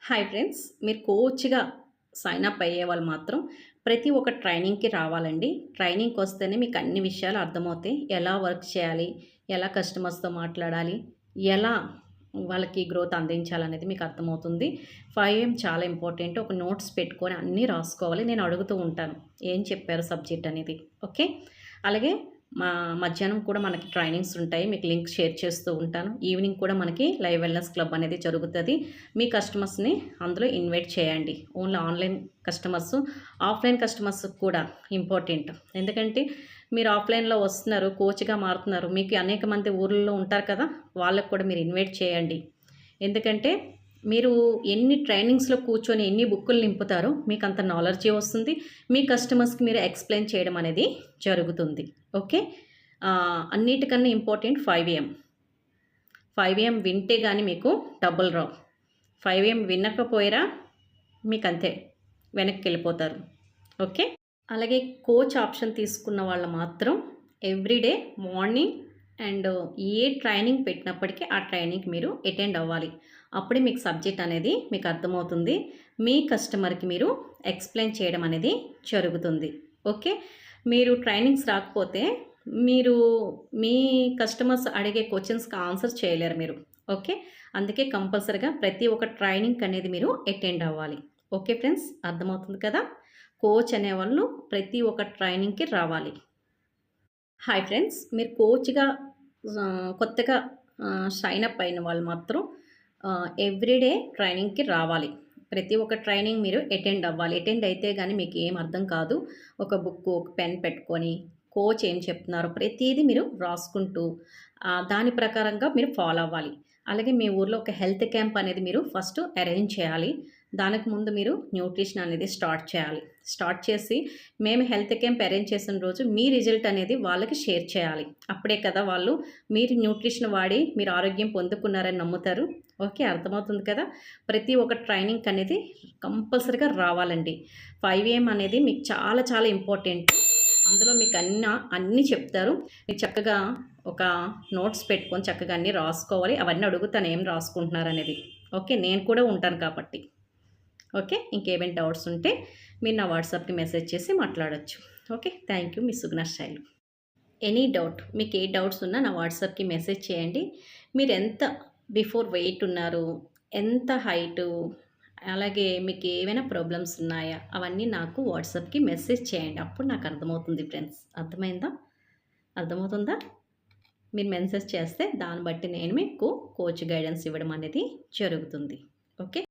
Hi friends, మీరు కోచ్‌గా sign up అయ్యేవాళ్ళు మాత్రం ప్రతి ఒక్క ట్రైనింగ్‌కి రావాలండి. ట్రైనింగ్‌కి వస్తేనే మీకు అన్ని విషయాలు అర్థమవుతాయి. ఎలా వర్క్ చేయాలి? ఎలా కస్టమర్స్‌తో మాట్లాడాలి? ఎలా వాళ్ళకి గ్రోత్ అందించాలనేది మీకు అర్థమవుతుంది. 5 చాలా ఇంపార్టెంట్. ఒక నోట్స్ పెట్టుకొని అన్నీ రాసుకోవాలి. నేను అడుగుతూ ఉంటాను. ఏం చెప్పారు సబ్జెక్ట్ అనేది. ఓకే. అలాగే మధ్యాహ్నం కూడా మనకి ట్రైనింగ్స్ ఉంటాయి. మీకు లింక్ షేర్ చేస్తూ ఉంటాను. ఈవినింగ్ కూడా మనకి లైవ్ వెల్‌నెస్ క్లబ్ అనేది జరుగుతది. మీ కస్టమర్స్‌ని అందులో ఇన్వైట్ చేయండి. Only online customers, offline customers కూడా ఇంపార్టెంట్. ఎందుకంటే మీరు ఆఫ్‌లైన్‌లో వస్తున్నారు, కోచ్‌గా మారుతున్నారు. మీకు అనేక మంది ఊర్లలో ఉంటారు కదా! వాళ్ళకి కూడా మీరు ఇన్వైట్ చేయండి. ఎందుకంటే మీరు ఎన్ని ట్రైనింగ్స్‌లో కూర్చొని ఎన్ని బుక్కులు నింపుతారో మీకంత నాలెడ్జీ వస్తుంది. మీ కస్టమర్స్‌కి మీరు ఎక్స్‌ప్లెయిన్ చేయడం అనేది జరుగుతుంది. ఓకే. అన్నిటికన్నా ఇంపార్టెంట్ 5 AM. 5 AM వింటే గాని మీకు డబ్బులు రావు. 5 AM వినకపోయిరా మీకంతే వెనక్కెళ్ళిపోతారు. ఓకే. అలాగే కోచ్ ఆప్షన్ తీసుకున్న వాళ్ళు మాత్రం everyday morning and a training పెట్టినప్పటికీ ఆ ట్రైనింగ్‌కి మీరు అటెండ్ అవ్వాలి. అప్పుడే మీకు సబ్జెక్ట్ అనేది మీకు అర్థమవుతుంది. మీ కస్టమర్‌కి మీరు ఎక్స్‌ప్లెయిన్ చేయడం అనేది జరుగుతుంది. ఓకే. మీరు ట్రైనింగ్స్ రాకపోతే మీరు మీ కస్టమర్స్ అడిగే క్వెషన్స్‌కి ఆన్సర్ చేయలేరు మీరు. ఓకే. అందుకే కంపల్సరీగా ప్రతి ఒక్క ట్రైనింగ్‌కి అనేది మీరు అటెండ్ అవ్వాలి. ఓకే ఫ్రెండ్స్, అర్థమవుతుంది కదా! కోచ్ అనేవాళ్ళు ప్రతి ఒక్క ట్రైనింగ్‌కి రావాలి. హాయ్ ఫ్రెండ్స్, మీరు కోచ్‌గా కొత్తగా సైన్ అప్ అయిన వాళ్ళు మాత్రం ఎవ్రీడే ట్రైనింగ్‌కి రావాలి. ప్రతి ఒక్క ట్రైనింగ్ మీరు అటెండ్ అవ్వాలి. అటెండ్ అయితే గాని మీకు ఏం అర్థం కాదు. ఒక బుక్కు, ఒక పెన్ పెట్టుకొని కోచ్ ఏం చెప్తున్నారో ప్రతీదీ మీరు రాసుకుంటూ దాని ప్రకారంగా మీరు ఫాలో అవ్వాలి. అలాగే మీ ఊర్లో ఒక హెల్త్ క్యాంప్ అనేది మీరు ఫస్ట్ అరేంజ్ చేయాలి. దానికి ముందు మీరు న్యూట్రిషన్ అనేది స్టార్ట్ చేయాలి. స్టార్ట్ చేసి మేము హెల్త్ క్యాంప్ అరేంజ్ చేసిన రోజు మీ రిజల్ట్ అనేది వాళ్ళకి షేర్ చేయాలి. అప్పుడే కదా వాళ్ళు మీరు న్యూట్రిషన్ వాడి మీరు ఆరోగ్యం పొందుకున్నారని నమ్ముతారు. ఓకే. అర్థమవుతుంది కదా! ప్రతి ఒక్క ట్రైనింగ్‌కి అనేది కంపల్సరీగా రావాలండి. 5 AM అనేది మీకు చాలా చాలా ఇంపార్టెంట్. అందులో మీకు అన్నీ చెప్తారు. మీరు చక్కగా ఒక నోట్స్ పెట్టుకొని చక్కగా అన్నీ రాసుకోవాలి. అవన్నీ అడుగుతాను ఏం రాసుకుంటున్నారనేది. ఓకే. నేను కూడా ఉంటాను కాబట్టి. ఓకే. ఇంకేమైనా డౌట్స్ ఉంటే మీరు నా వాట్సాప్‌కి మెసేజ్ చేసి మాట్లాడొచ్చు. Okay. Thank you. Me Suguna Shailu. Any doubt మీకు ఏ డౌట్స్ ఉన్నా నా వాట్సాప్‌కి మెసేజ్ చేయండి. మీరెంత బిఫోర్ వెయిట్ ఉన్నారు? ఎంత హైటు? అలాగే మీకు ఏవైనా ప్రాబ్లమ్స్ ఉన్నాయా? అవన్నీ నాకు వాట్సాప్‌కి మెసేజ్ చేయండి. అప్పుడు నాకు అర్థమవుతుంది ఫ్రెండ్స్. అర్థమైందా? అర్థమవుతుందా? మీరు మెసేజ్ చేస్తే దాన్ని బట్టి నేను మీకు కోచ్ గైడెన్స్ ఇవ్వడం అనేది జరుగుతుంది. ఓకే.